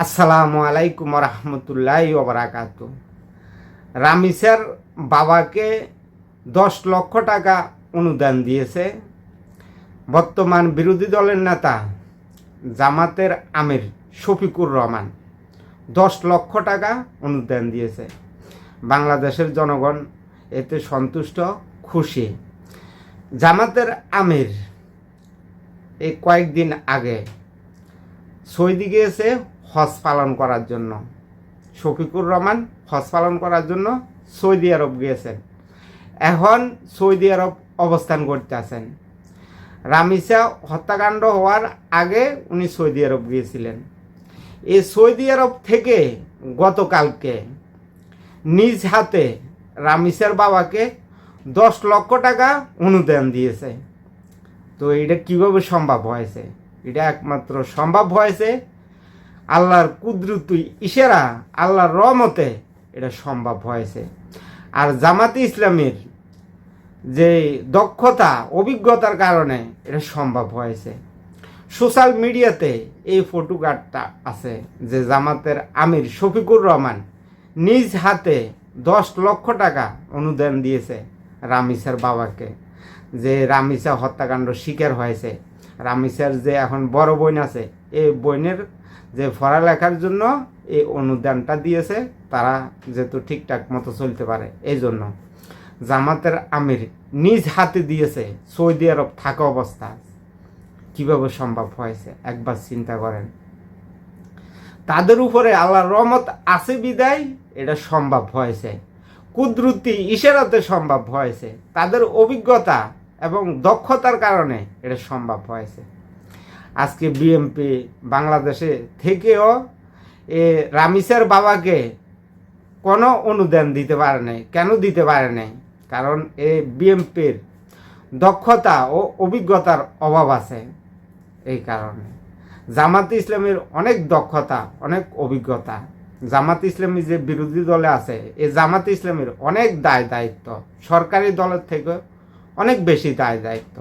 আসসালামু আলাইকুম রহমতুল্লাহি ওয়া বারাকাতুহু। রামিসার বাবাকে 10 লক্ষ টাকা অনুদান দিয়েছে বর্তমান বিরোধী দলের নেতা জামাতের আমির শফিকুর রহমান। 10 লক্ষ টাকা অনুদান দিয়েছে। বাংলাদেশের জনগণ এতে সন্তুষ্ট, খুশি। জামাতের আমির এই কয়েকদিন আগে সৌদি গিয়েছে হজ পালন করার জন্য। শফিকুর রহমান হজ পালন করার জন্য সৌদি আরব গিয়েছেন। এখন সৌদি আরব অবস্থান করতে আছেন। রামিসা হত্যাকাণ্ড হওয়ার আগে উনি সৌদি আরব গিয়েছিলেন। এই সৌদি আরব থেকে গতকালকে নিজ হাতে রামিসার বাবাকে 10 লক্ষ টাকা অনুদান দিয়েছে। তো এটা কীভাবে সম্ভব হয়েছে? এটা একমাত্র সম্ভব হয়েছে আল্লাহর কুদরতি ইশারা, আল্লাহর রহমতে এটা সম্ভব হয়েছে। আর জামাতে ইসলামীর যে দক্ষতা, অভিজ্ঞতার কারণে এটা সম্ভব হয়েছে। সোশ্যাল মিডিয়াতে এই ফটোগ্রাফটা আছে যে জামাতের আমির শফিকুর রহমান নিজ হাতে 10 লক্ষ টাকা অনুদান দিয়েছে রামিসার বাবাকে। যে রামিসা হত্যাকাণ্ড শিকার হয়েছে, রামিসার যে এখন বড় বোন আছে, এই বোনের যে পড়ালেখার জন্য এই অনুদানটা দিয়েছে, তারা যেহেতু ঠিকঠাক মতো চলতে পারে এই জন্য জামাতের আমির নিজ হাতে দিয়েছে সৌদি আরব থাকা অবস্থা। কিভাবে সম্ভব হয়েছে একবার চিন্তা করেন। তাদের উপরে আল্লাহর রহমত আছে বিদায় এটা সম্ভব হয়েছে, কুদরতি ইশারাতে সম্ভব হয়েছে। তাদের অভিজ্ঞতা এবং দক্ষতার কারণে এটা সম্ভব হয়েছে। আজকে বিএনপি বাংলাদেশে থেকেও রামিসার বাবাকে কোনো অনুদান দিতে পারে নাই। কেন দিতে পারে নাই? কারণ এই বিএনপির দক্ষতা ও অভিজ্ঞতার অভাব আছে। এই কারণে জামাতে ইসলামের অনেক দক্ষতা, অনেক অভিজ্ঞতা। জামাতে ইসলামী যে বিরোধী দলে আছে, এই জামাতে ইসলামের অনেক দায়িত্ব সরকারি দলের থেকে অনেক বেশি দায়িত্ব।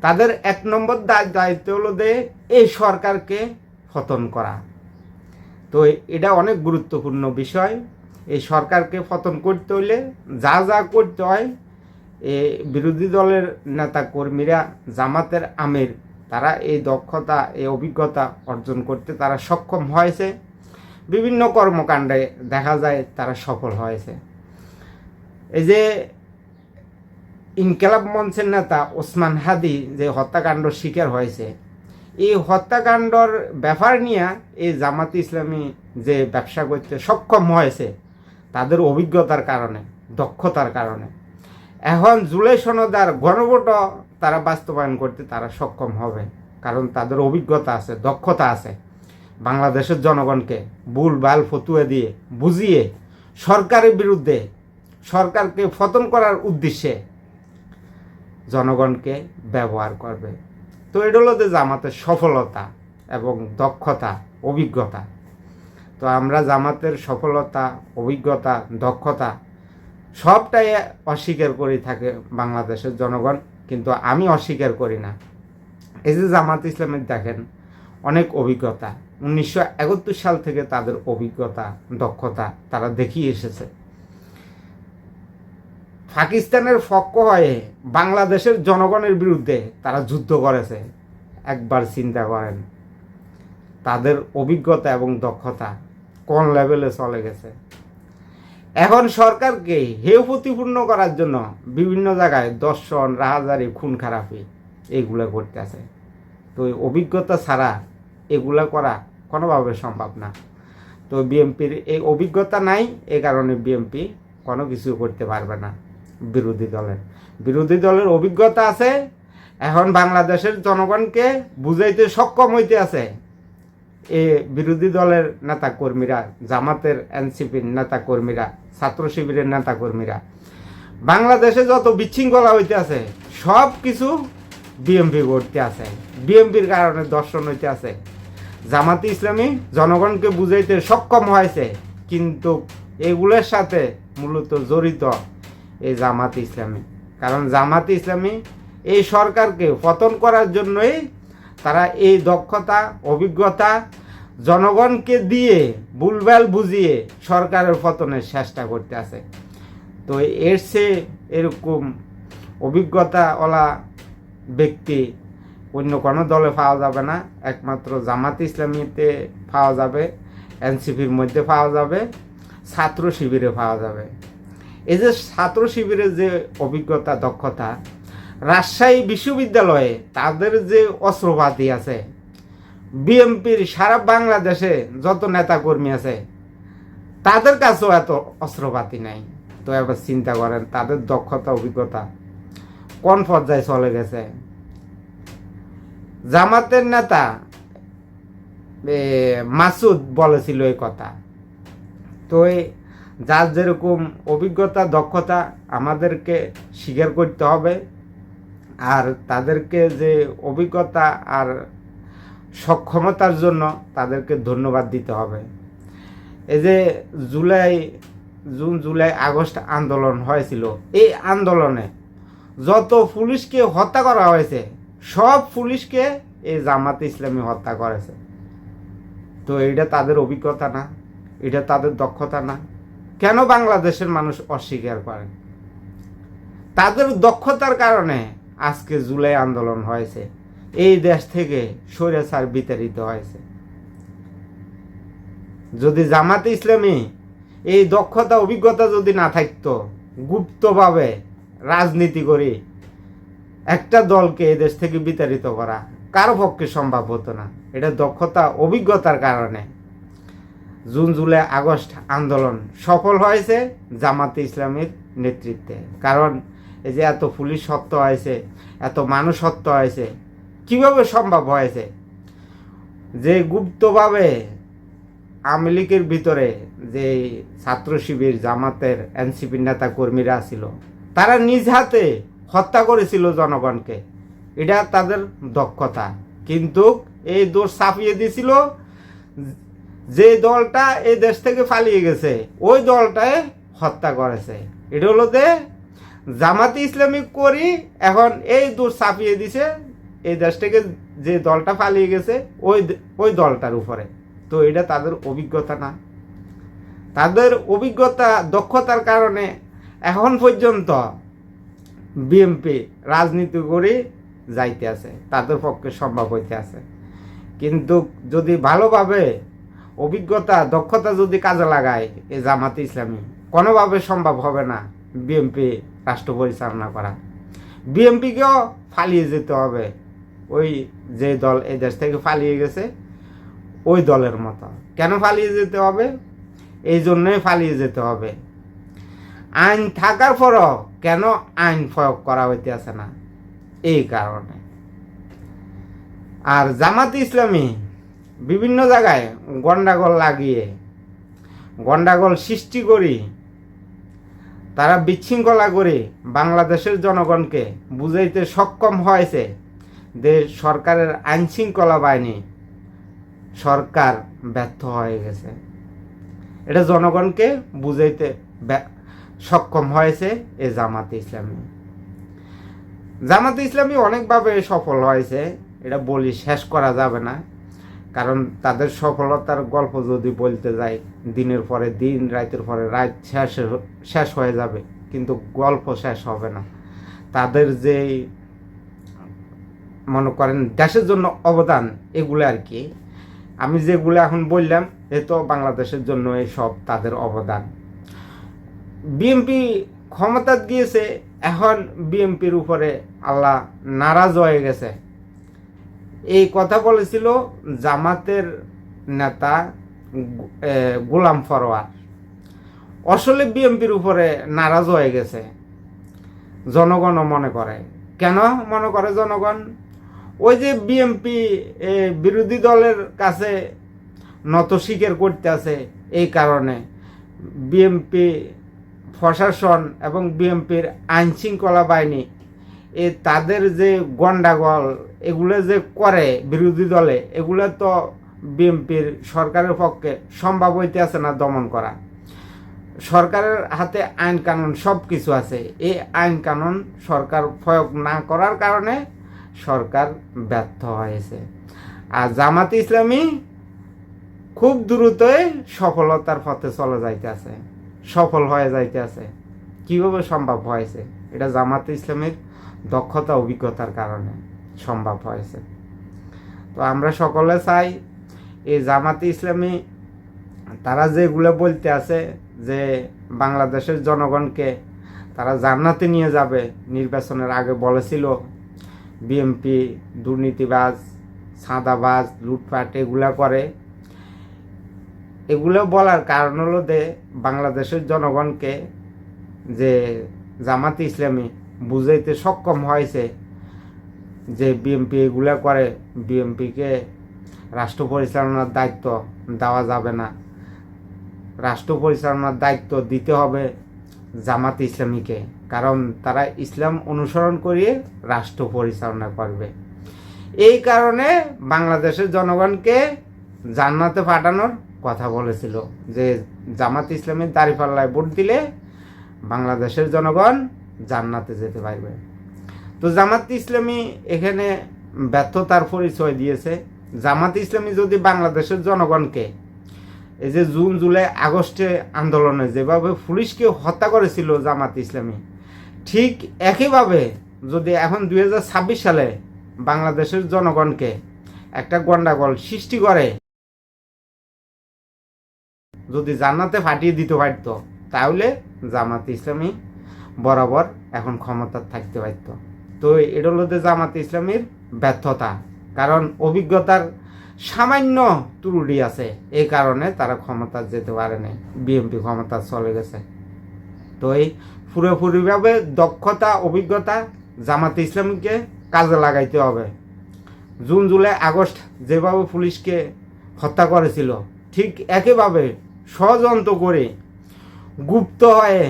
তাদের 1 নম্বর দায়িত্ব হলো যে এই সরকারকে পতন করা। তো এটা অনেক গুরুত্বপূর্ণ বিষয়। এই সরকারকে পতন করতে হলে যা করতে হয়, এই বিরোধী দলের নেতা কর্মীরা, জামাতের আমির, তারা এই দক্ষতা, এই অভিজ্ঞতা অর্জন করতে তারা সক্ষম হয়েছে। বিভিন্ন কর্মকাণ্ডে দেখা যায় তারা সফল হয়েছে। এই যে ইনকিলাব মঞ্চের নেতা ওসমান হাদি যে হত্যাকাণ্ড শিকার হয়েছে, এই হত্যাকাণ্ডর ব্যাপার নিয়ে এই জামাতে ইসলামী যে ব্যবসা করতে সক্ষম হয়েছে তাদের অভিজ্ঞতার কারণে, দক্ষতার কারণে। এখন জুলাই সনদার গণভোটও তারা বাস্তবায়ন করতে তারা সক্ষম হবে, কারণ তাদের অভিজ্ঞতা আছে, দক্ষতা আছে। বাংলাদেশের জনগণকে ভুলভাল ফতুয়া দিয়ে বুঝিয়ে সরকারের বিরুদ্ধে, সরকারকে পতন করার উদ্দেশ্যে জনগণকে ব্যবহার করবে। তো এটা হলো যে জামাতের সফলতা এবং দক্ষতা, অভিজ্ঞতা। তো আমরা জামাতের সফলতা, অভিজ্ঞতা, দক্ষতা সবটাই অস্বীকার করে থাকে বাংলাদেশের জনগণ, কিন্তু আমি অস্বীকার করি না। এই যে জামাত ইসলামের দেখেন অনেক অভিজ্ঞতা, 1971 সাল থেকে তাদের অভিজ্ঞতা, দক্ষতা তারা দেখিয়ে এসেছে। পাকিস্তানের পক্ষ হয়ে বাংলাদেশের জনগণের বিরুদ্ধে তারা যুদ্ধ করেছে। একবার চিন্তা করেন তাদের অভিজ্ঞতা এবং দক্ষতা কোন লেভেলে চলে গেছে। এখন সরকারকে হেয় প্রতিপূর্ণ করার জন্য বিভিন্ন জায়গায় দর্শন, রাহাজারি, খুন খারাপি এইগুলো করতে আছে। তো অভিজ্ঞতা ছাড়া এগুলা করা কোনোভাবে সম্ভব না। তো বিএনপির এই অভিজ্ঞতা নাই, এই কারণে বিএনপি কোনো কিছু করতে পারবে না। বিরোধী দলের অভিজ্ঞতা আছে, এখন বাংলাদেশের জনগণকে বুঝাইতে সক্ষম হইতে আছে। এ বিরোধী দলের নেতা কর্মীরা, জামাতের, এনসিপির নেতা কর্মীরা, ছাত্র শিবিরের নেতা কর্মীরা, বাংলাদেশে যত বিশৃঙ্খলা হইতে আছে সব কিছু বিএনপি করতে আছে। বিএনপির কারণে দর্শন হইতে আছে। জামাতে ইসলামী জনগণকে বুঝাইতে সক্ষম হয়েছে, কিন্তু এগুলোর সাথে মূলত জড়িত এই জামাতে ইসলামী। কারণ জামাতে ইসলামী এই সরকারকে পতন করার জন্যই তারা এই দক্ষতা, অভিজ্ঞতা, জনগণকে দিয়ে ভুলভাল বুঝিয়ে সরকারের পতনের চেষ্টা করতে আছে। তো এর চেয়ে এরকম অভিজ্ঞতাওয়ালা ব্যক্তি অন্য কোনো দলে পাওয়া যাবে না, একমাত্র জামাত ইসলামীতে পাওয়া যাবে, এনসিপির মধ্যে পাওয়া যাবে, ছাত্র শিবিরে পাওয়া যাবে। এই যে ছাত্র শিবিরের যে অভিজ্ঞতা দক্ষতা, রাজশাহী বিশ্ববিদ্যালয়ে তাদের যে অস্ত্রপাতি আছে, বিএনপির সারা বাংলাদেশে যত নেতাকর্মী আছে তাদের কাছেও এত অস্ত্রপাতি নাই। তো এবার চিন্তা করেন তাদের দক্ষতা অভিজ্ঞতা কোন পর্যায়ে চলে গেছে। জামাতের নেতা মাসুদ বলেছিল এই কথা। তো যার যেরকম অভিজ্ঞতা দক্ষতা আমাদেরকে স্বীকার করতে হবে, আর তাদেরকে যে অভিজ্ঞতা আর সক্ষমতার জন্য তাদেরকে ধন্যবাদ দিতে হবে। এই যে জুন জুলাই আগস্ট আন্দোলন হয়েছিল, এই আন্দোলনে যত পুলিশকে হত্যা করা হয়েছে সব পুলিশকে এই জামাতে ইসলামী হত্যা করেছে। তো এটা তাদের অভিজ্ঞতা না, এটা তাদের দক্ষতা না? কেন বাংলাদেশের মানুষ অস্বীকার করেন? তাদের দক্ষতার কারণে আজকে জুলাই আন্দোলন হয়েছে, এই দেশ থেকে স্বৈরাচার বিতাড়িত হয়েছে। যদি জামাতে ইসলামী এই দক্ষতা অভিজ্ঞতা যদি না থাকতো, গুপ্তভাবে রাজনীতি করে একটা দলকে এই দেশ থেকে বিতাড়িত করা কারো পক্ষে সম্ভব হতো না। এটা দক্ষতা অভিজ্ঞতার কারণে জুন জুলাই আগস্ট আন্দোলন সফল হয়েছে জামাতে ইসলামীর নেতৃত্বে। কারণ এই যে এত পুলিশ হত্যা হয়েছে, এত মানুষ হত্যা হয়েছে, কিভাবে সম্ভব হয়েছে? যে গুপ্তভাবে আওয়ামী লীগের ভিতরে যে ছাত্র শিবির, জামাতের, এনসিপির নেতা কর্মীরা ছিল, তারা নিজ হাতে হত্যা করেছিল জনগণকে। এটা তাদের দক্ষতা। কিন্তু এই দোষ চাপিয়ে দিয়েছিল যে দলটা এই দেশ থেকে পালিয়ে গেছে, ওই দলটায় হত্যা করেছে। এটা হলো যে জামাতে ইসলামী করি এখন এই দোষ চাপিয়ে দিছে এই দেশ থেকে যে দলটা পালিয়ে গেছে ওই দলটার উপরে। তো এটা তাদের অভিজ্ঞতা না? তাদের অভিজ্ঞতা দক্ষতার কারণে এখন পর্যন্ত বিএনপি রাজনীতি করে যাইতে আছে, তাদের পক্ষে সম্ভব হইতে আছে। কিন্তু যদি ভালোভাবে অভিজ্ঞতা দক্ষতা যদি কাজে লাগায় এই জামাতে ইসলামী, কোনোভাবে সম্ভব হবে না বিএনপি রাষ্ট্র পরিচালনা করা। বিএনপিকেও পালিয়ে যেতে হবে ওই যে দল এই দেশ থেকে পালিয়ে গেছে ওই দলের মতো। কেন পালিয়ে যেতে হবে? এই জন্যই পালিয়ে যেতে হবে। আইন থাকার পরও কেন আইন প্রয়োগ করা হইতে আছে না? এই কারণে। আর জামাতে ইসলামী বিভিন্ন জায়গায় গন্ডাগোল লাগিয়ে, গন্ডাগোল সৃষ্টি করি, তারা বিশৃঙ্খলা করে বাংলাদেশের জনগণকে বুঝাইতে সক্ষম হয়েছে যে সরকারের আইন শৃঙ্খলা বাহিনী সরকার ব্যর্থ হয়ে গেছে। এটা জনগণকে বুঝাইতে সক্ষম হয়েছে এই জামাতে ইসলামী। জামাতে ইসলামী অনেকভাবে সফল হয়েছে, এটা বলি শেষ করা যাবে না। কারণ তাদের সফলতার গল্প যদি বলতে যাই দিনের পরে দিন, রাতের পরে রাত শেষ হয়ে যাবে, কিন্তু গল্প শেষ হবে না। তাদের যে মনে করেন দেশের জন্য অবদান, এগুলো আর কি আমি যেগুলো এখন বললাম, এ তো বাংলাদেশের জন্য এই সব তাদের অবদান। বিএনপি ক্ষমতা গিয়েছে, এখন বিএনপির উপরে আল্লাহ নারাজ হয়ে গেছে। এই কথা বলেছিল জামাতের নেতা গোলাম ফরওয়ার। আসলে বিএনপির উপরে নারাজ হয়ে গেছে জনগণও মনে করে। কেন মনে করে জনগণ? ওই যে বিএনপি বিরোধী দলের কাছে নত স্বীকার করতে আছে, এই কারণে বিএনপি প্রশাসন এবং বিএনপির আইন শৃঙ্খলা বাহিনী তাদের যে গন্ডাগোল এগুলো যে করে বিরোধী দলে, এগুলো তো বিএনপির সরকারের পক্ষে সম্ভব হইতে আছে না দমন করা। সরকারের হাতে আইন কানুন সব কিছু আছে, এই আইন কানুন সরকার প্রয়োগ না করার কারণে সরকার ব্যর্থ হয়েছে। আর জামাতে ইসলামী খুব দ্রুতই সফলতার পথে চলে যাইতেছে, সফল হয়ে যাইতেছে। কীভাবে সম্ভব হয়েছে? এটা জামাতে ইসলামের দক্ষতা অভিজ্ঞতার কারণে সম্ভব হয়েছে। তো আমরা সকলে চাই এই জামাতে ইসলামী তারা যেগুলো বলতে আছে যে বাংলাদেশের জনগণকে তারা জান্নাতে নিয়ে যাবে, নির্বাচনের আগে বলেছিল বিএনপি দুর্নীতিবাজ, সাদাবাজ, লুটপাট এগুলা করে। এগুলো বলার কারণ হলো যে বাংলাদেশের জনগণকে যে জামাতে ইসলামী বুঝাইতে সক্ষম হয়েছে যে বিএনপি এগুলা করে, বিএনপিকে রাষ্ট্র পরিচালনার দায়িত্ব দেওয়া যাবে না, রাষ্ট্র পরিচালনার দায়িত্ব দিতে হবে জামাতে ইসলামীকে, কারণ তারা ইসলাম অনুসরণ করিয়ে রাষ্ট্র পরিচালনা করবে। এই কারণে বাংলাদেশের জনগণকে জান্নাতে পাঠানোর কথা বলেছিল যে জামাতে ইসলামীর দাঁড়িপাল্লায় ভোট দিলে বাংলাদেশের জনগণ জান্নাতে যেতে পারবে। তো জামাতে ইসলামী এখানে ব্যর্থতার পরিচয় দিয়েছে। জামাতে ইসলামী যদি বাংলাদেশের জনগণকে এই যে জুন, জুলাই, আগস্টে আন্দোলনে যেভাবে পুলিশকে হত্যা করেছিল জামাতে ইসলামী, ঠিক একইভাবে যদি এখন 2026 সালে বাংলাদেশের জনগণকে একটা গন্ডাগোল সৃষ্টি করে যদি জান্নাতে ফাটিয়ে দিতে পারত, তাহলে জামাতে ইসলামী বরাবর এখন ক্ষমতা থাকতে পারত। তো এটা হলো যে জামাতে ইসলামীর ব্যর্থতা, কারণ অভিজ্ঞতার সামান্য ত্রুটি আছে, এই কারণে তারা ক্ষমতা যেতে পারেনি, বিএনপি ক্ষমতা চলে গেছে। তো এই পুরোপুরিভাবে দক্ষতা অভিজ্ঞতা জামাতে ইসলামীকে কাজে লাগাইতে হবে। জুন, জুলাই, আগস্ট যেভাবে পুলিশকে হত্যা করেছিল, ঠিক একইভাবে ষড়যন্ত্র করে গুপ্ত হয়ে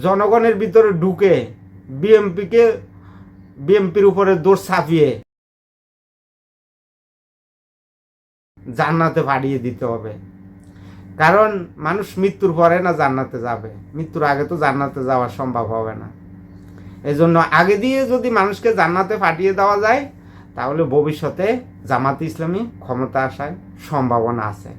জনগণের ভিতরে ঢুকে বিএনপির উপরে দোষ চাপিয়ে জান্নাতে পাঠিয়ে দিতে হবে। কারণ মানুষ মৃত্যুর পরে না জান্নাতে যাবে, মৃত্যুর আগে তো জান্নাতে যাওয়া সম্ভব হবে না। এজন্য আগে দিয়ে যদি মানুষকে জান্নাতে পাঠিয়ে দেওয়া যায়, তাহলে ভবিষ্যতে জামাতে ইসলামী ক্ষমতা আসার সম্ভাবনা আছে।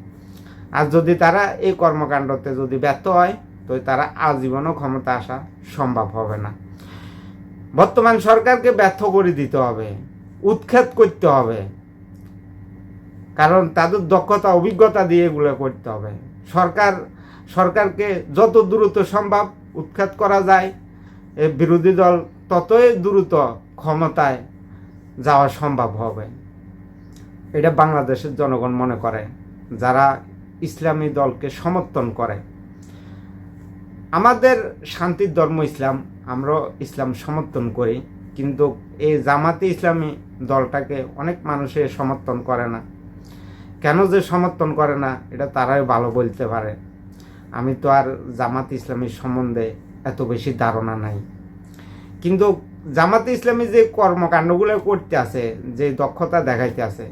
আর যদি তারা এই কর্মকাণ্ডতে যদি ব্যর্থ হয়, তো তারা আজীবনও ক্ষমতা আসা সম্ভব হবে না। বর্তমান সরকারকে ব্যর্থ করে দিতে হবে, উৎখাত করতে হবে, কারণ তাদের দক্ষতা অভিজ্ঞতা দিয়ে এগুলো করতে হবে। সরকারকে যত দ্রুত সম্ভব উৎখাত করা যায়, এই বিরোধী দল ততই দ্রুত ক্ষমতায় যাওয়া সম্ভব হবে। এটা বাংলাদেশের জনগণ মনে করে, যারা ইসলামী দলকে সমর্থন করে। আমাদের শান্তির ধর্ম ইসলাম, আমরা ইসলাম সমর্থন করি, কিন্তু এই জামাতে ইসলামী দলটাকে অনেক মানুষের সমর্থন করে না। কেন যে সমর্থন করে না, এটা তারাই ভালো বলতে পারে। আমি তো আর জামাতে ইসলামীর সম্বন্ধে এত বেশি ধারণা নাই, কিন্তু জামাতে ইসলামী যে কর্মকাণ্ডগুলো করতে আছে, যে দক্ষতা দেখাইতে আছে,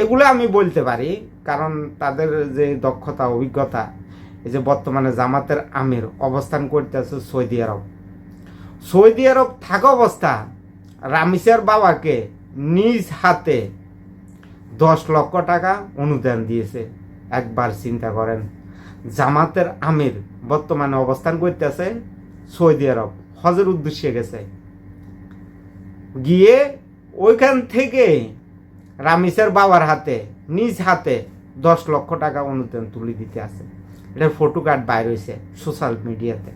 এগুলো আমি বলতে পারি। কারণ তাদের যে দক্ষতা অভিজ্ঞতা, এই যে বর্তমানে জামাতের আমির অবস্থান করতে আছে সৌদি আরব। সৌদি আরব থাকা অবস্থা রামিসার বাবাকে নিজ হাতে 10 লক্ষ টাকা অনুদান দিয়েছে। একবার চিন্তা করেন, জামাতের আমির বর্তমানে অবস্থান করতেছে সৌদি আরব, হজের উদ্দেশ্যে গেছে, গিয়ে ওইখান থেকে রামিসার বাবার হাতে নিজ হাতে 10 লক্ষ টাকা অনুদান তুলে দিতে আছে। এটার ফটো কার্ড বাইর হয়েছে সোশ্যাল মিডিয়াতে।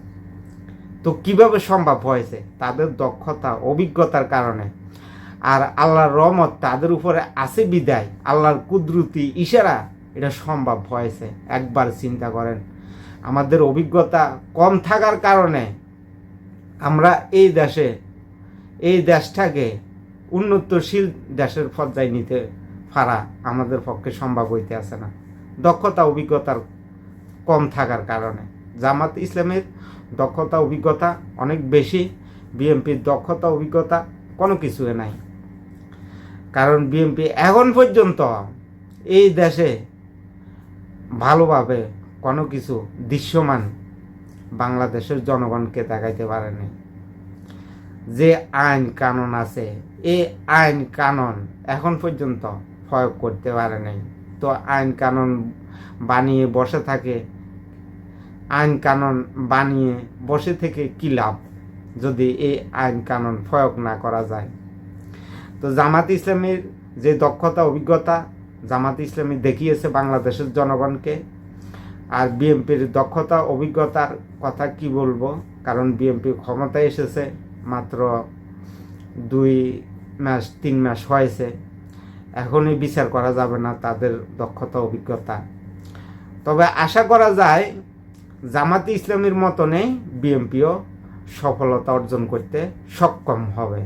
তো কিভাবে সম্ভব হয়েছে? তাদের দক্ষতা অভিজ্ঞতার কারণে। আর আল্লাহর রহমত তাদের উপরে আছে বিদায়, আল্লাহর কুদরতি ইশারা এটা সম্ভব হয়েছে। একবার চিন্তা করেন, আমাদের অভিজ্ঞতা কম থাকার কারণে আমরা এই দেশটাকে উন্নতশীল দেশের পর্যায়ে নিতে পারা আমাদের পক্ষে সম্ভব হইতে আছে না, দক্ষতা অভিজ্ঞতার কম থাকার কারণে। জামাত ইসলামের দক্ষতা অভিজ্ঞতা অনেক বেশি, বিএনপির দক্ষতা অভিজ্ঞতা কোনো কিছু নাই। কারণ বিএনপি এখন পর্যন্ত এই দেশে ভালোভাবে কোনো কিছু দৃশ্যমান বাংলাদেশের জনগণকে দেখাইতে পারেনি। যে আইন কানুন আছে, এই আইন কানুন এখন পর্যন্ত প্রয়োগ করতে পারে নাই। তো আইন কানুন বানিয়ে বসে থাকে, আইন কানুন বানিয়ে বসে থেকে কী লাভ যদি এই আইন কানুন প্রয়োগ না করা যায়। তো জামাত ইসলামীর যে দক্ষতা অভিজ্ঞতা জামাত ইসলামী দেখিয়েছে বাংলাদেশের জনগণকে, আর বিএনপির দক্ষতা অভিজ্ঞতার কথা কি বলবো, কারণ বিএনপি ক্ষমতায় এসেছে মাত্র 2-3 মাস হয়েছে, এখনই বিচার করা যাবে না তাদের দক্ষতা অভিজ্ঞতা। তবে আশা করা যায় জামাতে ইসলামীর মতনই বিএনপিও সফলতা অর্জন করতে সক্ষম হবে।